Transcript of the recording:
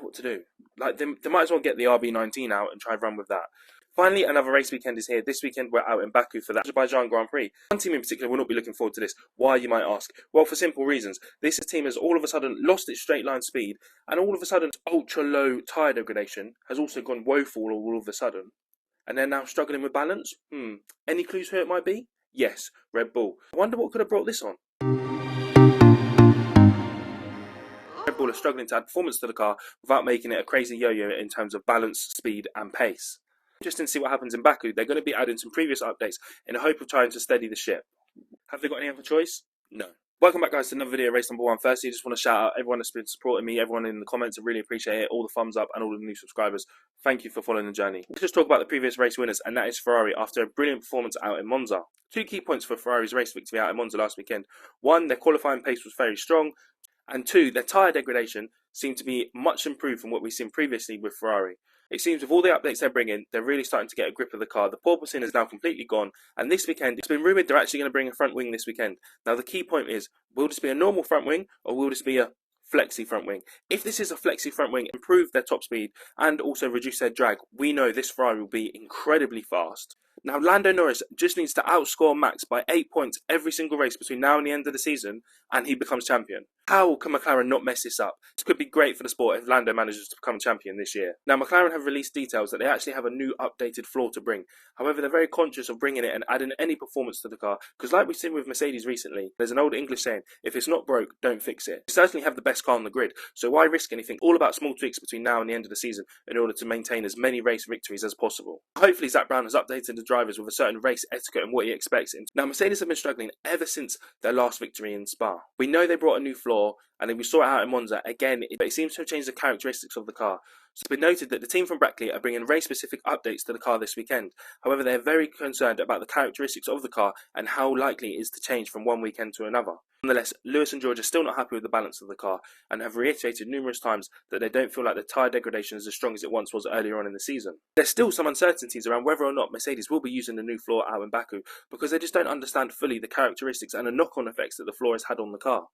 what to do. Like, they might as well get the RB19 out and try and run with that. Finally, another race weekend is here. This weekend, we're out in Baku for the Azerbaijan Grand Prix. One team in particular will not be looking forward to this. Why, you might ask? Well, for simple reasons. This team has all of a sudden lost its straight line speed, and all of a sudden, ultra low tyre degradation has also gone woeful all of a sudden. And they're now struggling with balance? Any clues who it might be? Yes, Red Bull. I wonder what could have brought this on. Red Bull are struggling to add performance to the car without making it a crazy yo-yo in terms of balance, speed and pace. Interesting to see what happens in Baku. They're going to be adding some previous updates in the hope of trying to steady the ship. Have they got any other choice? No. Welcome back, guys, to another video, race number 1. Firstly, I just want to shout out everyone that's been supporting me, everyone in the comments. I really appreciate it. All the thumbs up and all the new subscribers. Thank you for following the journey. Let's just talk about the previous race winners, and that is Ferrari after a brilliant performance out in Monza. 2 key points for Ferrari's race victory out in Monza last weekend. 1, their qualifying pace was very strong. And 2, their tyre degradation seemed to be much improved from what we've seen previously with Ferrari. It seems with all the updates they're bringing, they're really starting to get a grip of the car. The porpoising is now completely gone, and this weekend, it's been rumoured they're actually going to bring a front wing this weekend. Now the key point is, will this be a normal front wing, or will this be a flexi front wing? If this is a flexi front wing, improve their top speed and also reduce their drag, we know this Ferrari will be incredibly fast. Now Lando Norris just needs to outscore Max by 8 points every single race between now and the end of the season, and he becomes champion. How can McLaren not mess this up? This could be great for the sport if Lando manages to become champion this year. Now McLaren have released details that they actually have a new updated floor to bring. However, they're very conscious of bringing it and adding any performance to the car, because like we've seen with Mercedes recently, there's an old English saying, if it's not broke, don't fix it. They certainly have the best car on the grid, so why risk anything? All about small tweaks between now and the end of the season in order to maintain as many race victories as possible. Hopefully Zak Brown has updated the drivers with a certain race etiquette and what he expects. Now Mercedes have been struggling ever since their last victory in Spa. We know they brought a new floor, and then we saw it out in Monza. Again, it seems to have changed the characteristics of the car. So it's been noted that the team from Brackley are bringing race-specific updates to the car this weekend. However, they are very concerned about the characteristics of the car and how likely it is to change from one weekend to another. Nonetheless, Lewis and George are still not happy with the balance of the car and have reiterated numerous times that they don't feel like the tyre degradation is as strong as it once was earlier on in the season. There's still some uncertainties around whether or not Mercedes will be using the new floor out in Baku, because they just don't understand fully the characteristics and the knock-on effects that the floor has had on the car.